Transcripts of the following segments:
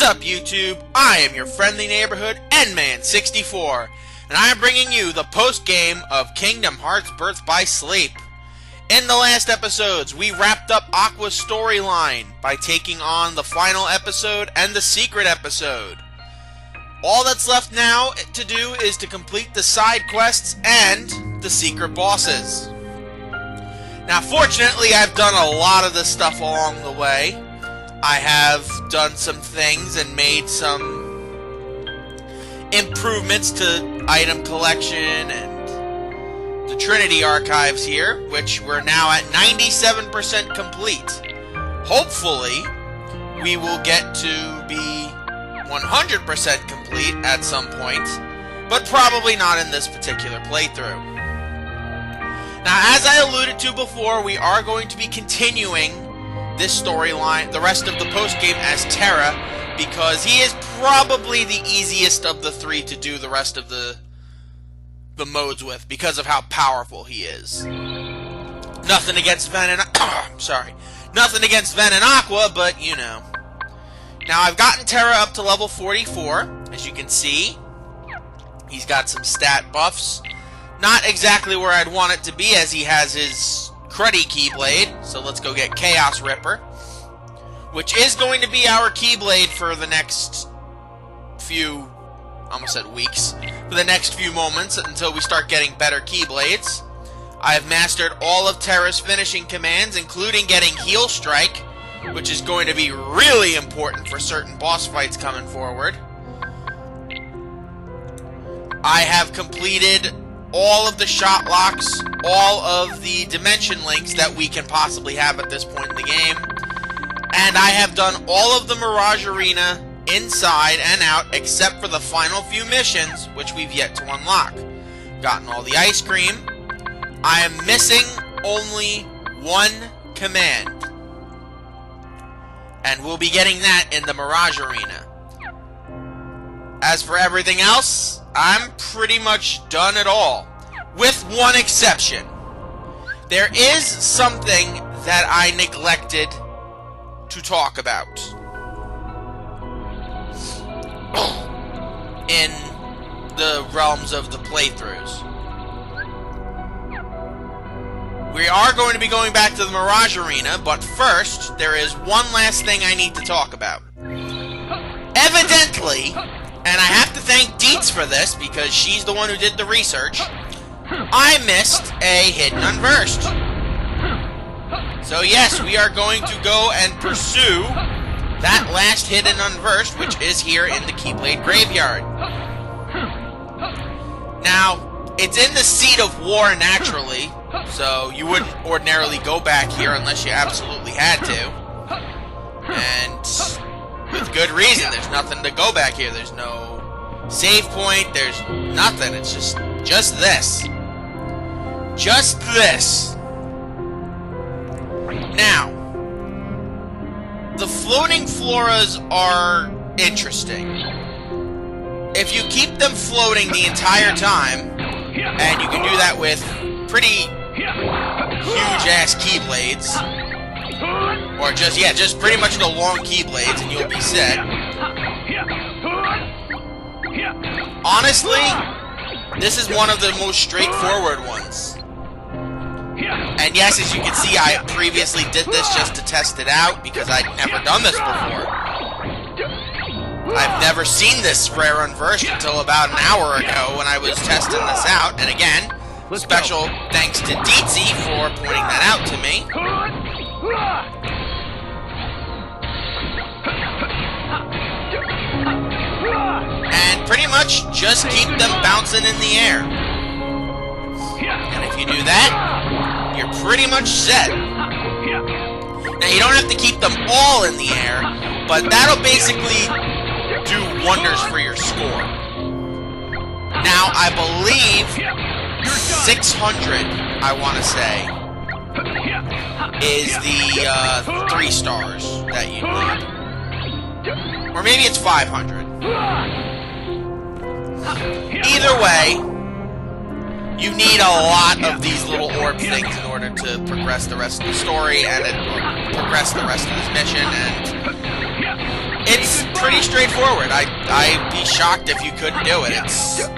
is up, YouTube? I am your friendly neighborhood N-Man64, and I am bringing you the post-game of Kingdom Hearts Birth by Sleep. In the last episodes, we wrapped up Aqua's storyline by taking on the final episode and the secret episode. All that's left now to do is to complete the side quests and the secret bosses. Now, fortunately, I've done a lot of this stuff along the way. I have done some things and made some improvements to item collection and the Trinity archives here, which we're now at 97% complete. Hopefully, we will get to be 100% complete at some point, but probably not in this particular playthrough. Now, as I alluded to before, we are going to be continuing this storyline, the rest of the post-game, as Terra, because he is probably the easiest of the three to do the rest of the modes with, because of how powerful he is. Nothing against Ven and nothing against Ven and Aqua, but you know. Now, I've gotten Terra up to level 44, as you can see. He's got some stat buffs. Not exactly where I'd want it to be, as he has his cruddy Keyblade, so let's go get Chaos Ripper, which is going to be our Keyblade for the next few, almost said weeks, for the next few moments until we start getting better Keyblades. I have mastered all of Terra's finishing commands, including getting Heal Strike, which is going to be really important for certain boss fights coming forward. I have completed all of the shot locks, all of the dimension links that we can possibly have at this point in the game, and I have done all of the Mirage Arena inside and out except for the final few missions, which we've yet to unlock. Gotten all the ice cream. I am missing only one command, and we'll be getting that in the Mirage Arena. As for everything else, I'm pretty much done at all, with one exception. There is something that I neglected to talk about in the realms of the playthroughs. We are going to be going back to the Mirage Arena, but first, there is one last thing I need to talk about. Evidently, and I have to thank Deets for this, because she's the one who did the research, I missed a hidden unversed. So yes, we are going to go and pursue that last hidden unversed, which is here in the Keyblade Graveyard. Now, it's in the Seat of War naturally, so you wouldn't ordinarily go back here unless you absolutely had to. And with good reason, there's nothing to go back here. There's no save point, there's nothing. It's just this. Just this. Now, the floating floras are interesting. If you keep them floating the entire time, and you can do that with pretty huge-ass Keyblades, or just pretty much the long Keyblades, and you'll be set. Honestly, this is one of the most straightforward ones. And yes, as you can see, I previously did this just to test it out, because I'd never done this before. I've never seen this rare unversed until about an hour ago when I was testing this out, and again, special thanks to Deetsy for pointing that out to me. And pretty much just keep them bouncing in the air. And if you do that, you're pretty much set. Now, you don't have to keep them all in the air, but that'll basically do wonders for your score. Now, I believe 600, I want to say, is the 3 stars that you need. Or maybe it's 500. Either way, you need a lot of these little orb things in order to progress the rest of the story and progress the rest of this mission, and It's pretty straightforward. I'd be shocked if you couldn't do it. It's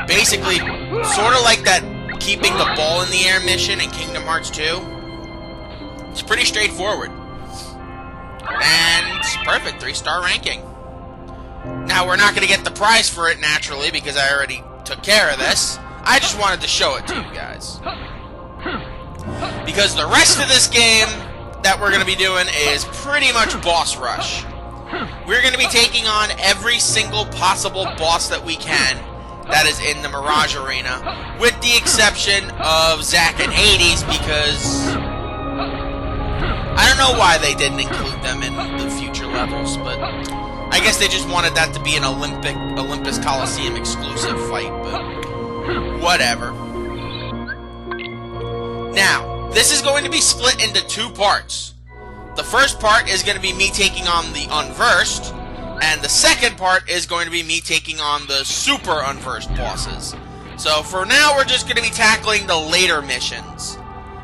basically sort of like that keeping the ball in the air mission in Kingdom Hearts 2. It's pretty straightforward. And perfect, 3-star ranking. Now, we're not going to get the prize for it naturally because I already took care of this. I just wanted to show it to you guys. Because the rest of this game that we're going to be doing is pretty much boss rush. We're going to be taking on every single possible boss that we can that is in the Mirage Arena, with the exception of Zack and Hades, because I don't know why they didn't include them in the future levels, but I guess they just wanted that to be an Olympus Coliseum exclusive fight, but whatever. Now, this is going to be split into 2 parts. The first part is going to be me taking on the unversed, and the second part is going to be me taking on the super unversed bosses. So for now, we're just going to be tackling the later missions.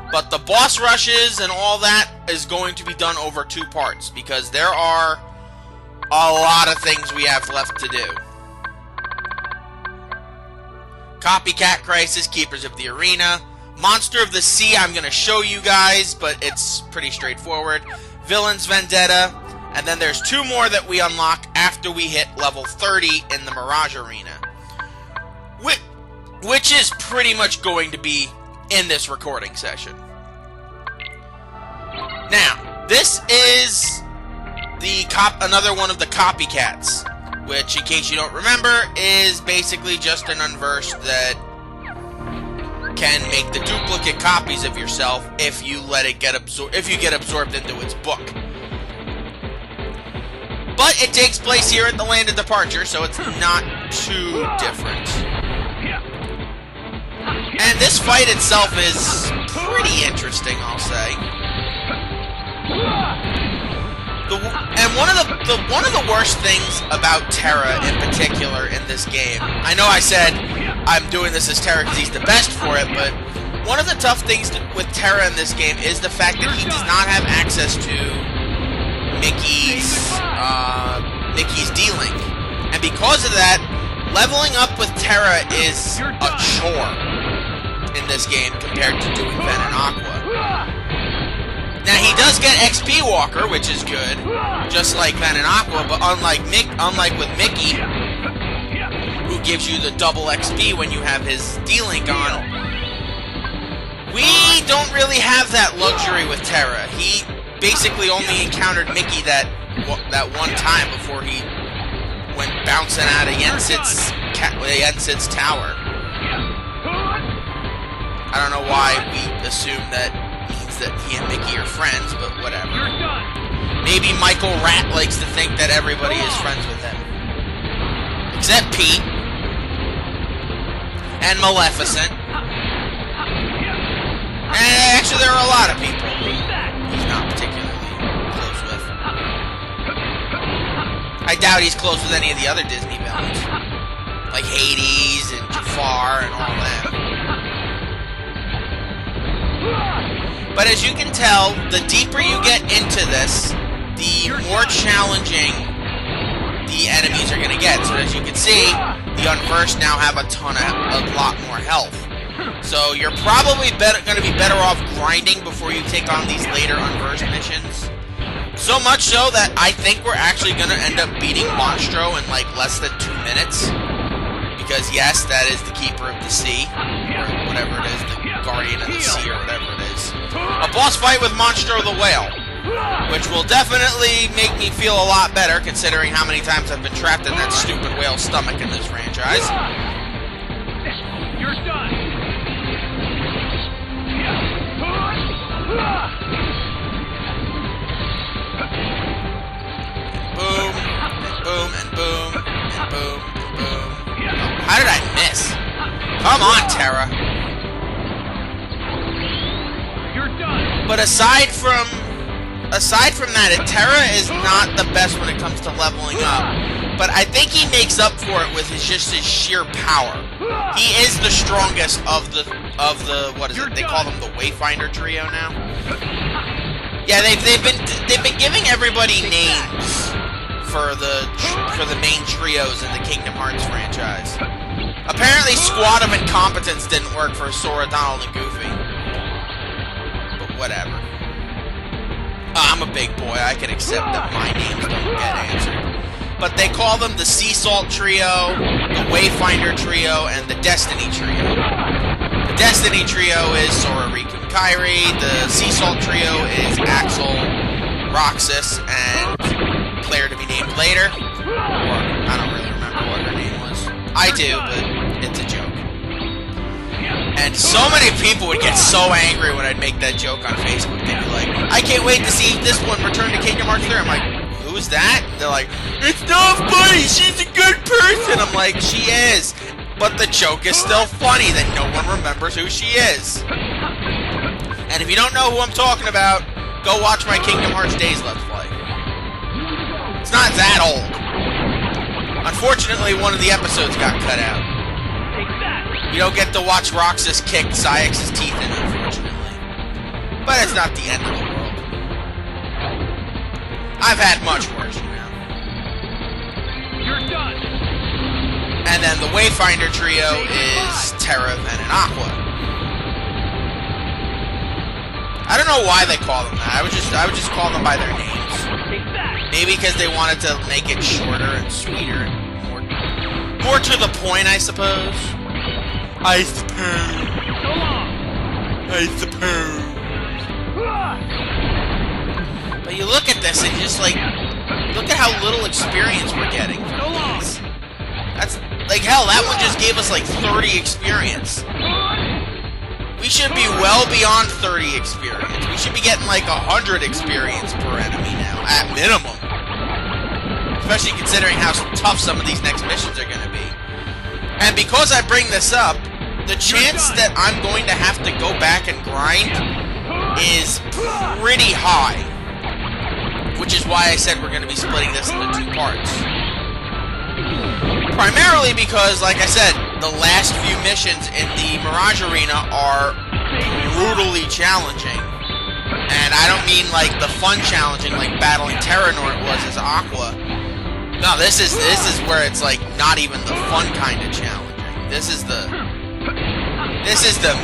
But the boss rushes and all that is going to be done over 2 parts, because there are a lot of things we have left to do. Copycat Crisis, Keepers of the Arena. Monster of the Sea, I'm going to show you guys, but it's pretty straightforward. Villain's Vendetta, and then there's 2 more that we unlock after we hit level 30 in the Mirage Arena. Which is pretty much going to be in this recording session. Now, this is another one of the copycats, which, in case you don't remember, is basically just an unversed that can make the duplicate copies of yourself if you let it get absorbed into its book. But it takes place here at the Land of Departure, so it's not too different. And this fight itself is pretty interesting, I'll say. One of the worst things about Terra in particular in this game, I know I said I'm doing this as Terra because he's the best for it, but one of the tough things with Terra in this game is the fact that he does not have access to Mickey's D-Link. And because of that, leveling up with Terra is a chore in this game compared to doing Ven and Aqua. Now, he does get XP Walker, which is good, just like Ven and Aqua, but unlike with Mickey, who gives you the double XP when you have his D-Link on, we don't really have that luxury with Terra. He basically only encountered Mickey that one time before he went bouncing out of Yensid's tower. I don't know why we assume that that he and Mickey are friends, but whatever. Maybe Michael Rat likes to think that everybody is friends with him. Except Pete. And Maleficent. And actually, there are a lot of people who he's not particularly close with. I doubt he's close with any of the other Disney villains. Like Hades and Jafar and all that. But as you can tell, the deeper you get into this, the more challenging the enemies are going to get. So as you can see, the unversed now have a lot more health. So you're probably going to be better off grinding before you take on these later unversed missions. So much so that I think we're actually going to end up beating Monstro in like less than 2 minutes. Because yes, that is the Keeper of the Sea, or whatever it is, the Guardian of the Sea, or whatever it is. A boss fight with Monstro the Whale, which will definitely make me feel a lot better, considering how many times I've been trapped in that stupid whale's stomach in this franchise. You're done. Boom, and boom, and boom, and boom, and boom. Oh, how did I miss? Come on, Terra. But aside from that, Terra is not the best when it comes to leveling up. But I think he makes up for it with his sheer power. He is the strongest of the what is it? They call them the Wayfinder trio now. Yeah, they've been giving everybody names for the main trios in the Kingdom Hearts franchise. Apparently, Squad of Incompetence didn't work for Sora, Donald, and Goofy. But whatever. I'm a big boy. I can accept that my names don't get answered. But they call them the Sea Salt Trio, the Wayfinder Trio, and the Destiny Trio. The Destiny Trio is Sora, Riku, and Kairi. The Sea Salt Trio is Axel, Roxas, and player to be named later. Or, I don't really remember what her name was. I do, but it's a joke. And so many people would get so angry when I'd make that joke on Facebook. They'd be like, I can't wait to see this one return to Kingdom Hearts 3. I'm like, who's that? And they're like, it's not funny, she's a good person. I'm like, she is. But the joke is still funny that no one remembers who she is. And if you don't know who I'm talking about, go watch my Kingdom Hearts Days Let's Play. It's not that old. Unfortunately, one of the episodes got cut out. You don't get to watch Roxas kick Sayex's teeth in, unfortunately. But it's not the end of the world. I've had much worse, you know. You're done. And then the Wayfinder Trio is Terra, Ven, and Aqua. I don't know why they call them that. I would just call them by their names. Maybe because they wanted to make it shorter and sweeter and more to the point, I suppose. I suppose. But you look at this and you just like, look at how little experience we're getting from these. That's, like, hell, that one just gave us like 30 experience. We should be well beyond 30 experience. We should be getting like 100 experience per enemy now, at minimum. Especially considering how tough some of these next missions are going to be. And because I bring this up, the chance that I'm going to have to go back and grind is pretty high. Which is why I said we're going to be splitting this into 2 parts. Primarily because, like I said, the last few missions in the Mirage Arena are brutally challenging. And I don't mean like the fun challenging, like battling Terra was as Aqua. No, this is where it's like not even the fun kind of challenging. This is the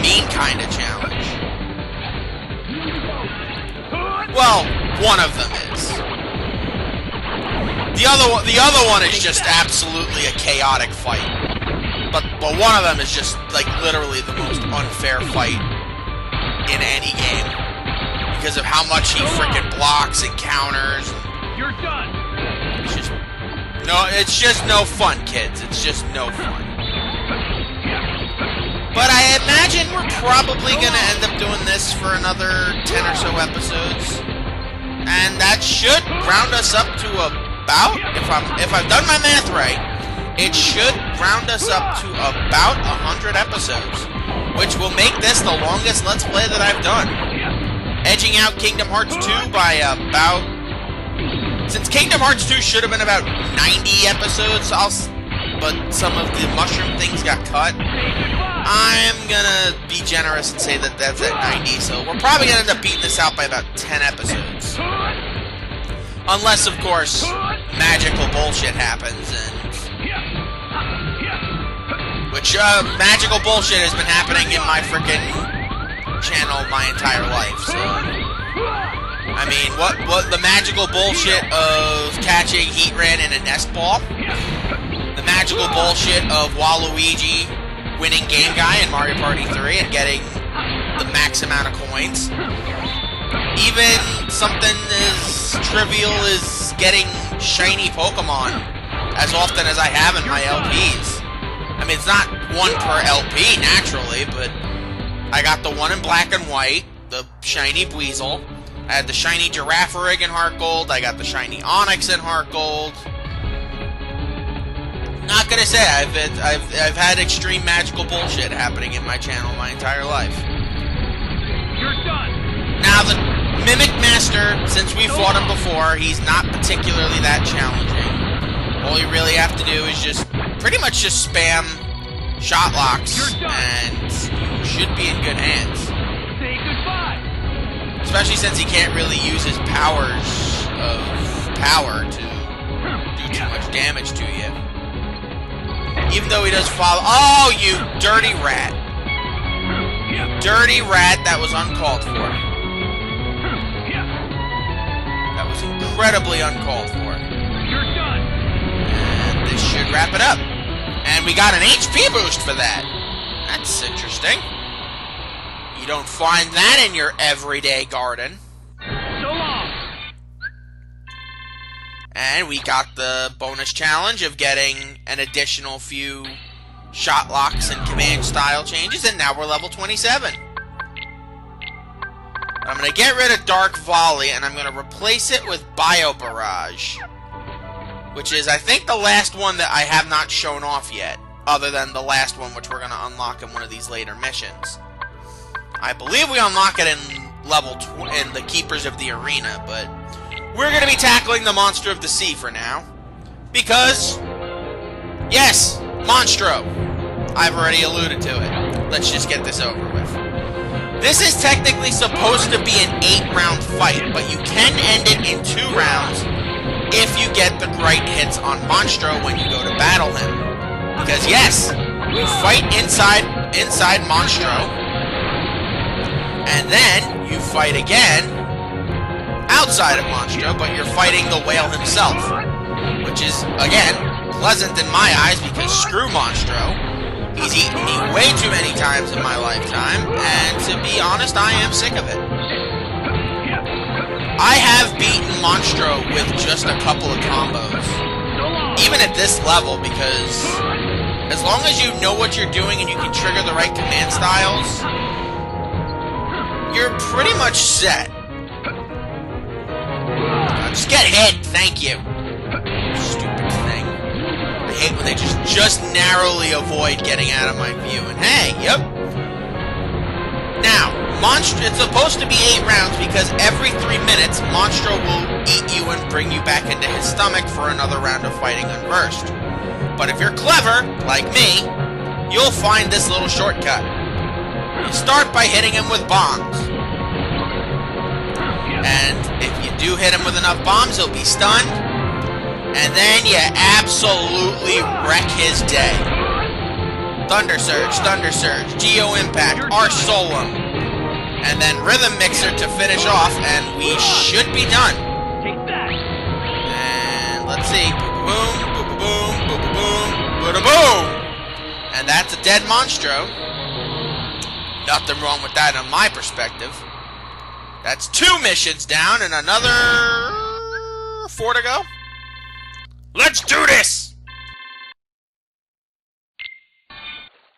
mean kind of challenge. Well, one of them is. The other one is just absolutely a chaotic fight. But one of them is just like literally the most unfair fight in any game because of how much he freaking blocks and counters. You're done. It's just no fun, kids. It's just no fun. But I imagine we're probably going to end up doing this for another 10 or so episodes. And that should round us up to about, if I've done my math right, it should round us up to about 100 episodes. Which will make this the longest Let's Play that I've done. Edging out Kingdom Hearts 2 by about... Since Kingdom Hearts 2 should have been about 90 episodes, but some of the mushroom things got cut, I'm gonna be generous and say that that's at 90, so we're probably gonna end up beating this out by about 10 episodes. Unless, of course, magical bullshit happens, which, magical bullshit has been happening in my frickin' channel my entire life, so... I mean, what the magical bullshit of catching Heatran in a nest ball, the magical bullshit of Waluigi winning Game Guy in Mario Party 3 and getting the max amount of coins, even something as trivial as getting shiny Pokemon as often as I have in my LPs. I mean, it's not one per LP, naturally, but I got the one in black and white, the shiny Weasel. I had the shiny Girafarig in Heart Gold. I got the shiny Onix in Heart Gold. Not gonna say I've had extreme magical bullshit happening in my channel my entire life. You're done. Now the Mimic Master, since we fought him before, he's not particularly that challenging. All you really have to do is just pretty much just spam shot locks, and you should be in good hands. Say goodbye. Especially since he can't really use his powers of power to do too much damage to you. Even though he does follow... Oh, you dirty rat. You dirty rat, that was uncalled for. That was incredibly uncalled for. You're done. And this should wrap it up. And we got an HP boost for that. That's interesting. You don't find that in your everyday garden. So long. And we got the bonus challenge of getting an additional few shot locks and command style changes, and now we're level 27. I'm going to get rid of Dark Volley, and I'm going to replace it with Bio Barrage, which is, I think, the last one that I have not shown off yet, other than the last one, which we're going to unlock in one of these later missions. I believe we unlock it in in the Keepers of the Arena, but we're going to be tackling the Monster of the Sea for now, because, yes, Monstro. I've already alluded to it. Let's just get this over with. This is technically supposed to be an 8-round fight, but you can end it in 2 rounds if you get the right hits on Monstro when you go to battle him. Because yes, you fight inside Monstro, and then you fight again outside of Monstro, but you're fighting the whale himself, which is, again, pleasant in my eyes because screw Monstro. He's eaten me way too many times in my lifetime, and to be honest, I am sick of it. I have beaten Monstro with just a couple of combos, even at this level, because as long as you know what you're doing and you can trigger the right command styles, you're pretty much set. Just get hit, thank you. Stupid thing. I hate when they just narrowly avoid getting out of my view. And hey, yep. Now, it's supposed to be 8 rounds because every 3 minutes, Monstro will eat you and bring you back into his stomach for another round of fighting unversed. But if you're clever, like me, you'll find this little shortcut. You start by hitting him with bombs. And if you do hit him with enough bombs, he'll be stunned. And then you absolutely wreck his day. Thunder Surge, Geo Impact, Arsolum, and then Rhythm Mixer to finish off, and we should be done. And let's see, boom, boom, boom, boom, boom, boom, boom, boom, and that's a dead Monstro. Nothing wrong with that in my perspective. That's 2 missions down and another 4 to go. Let's do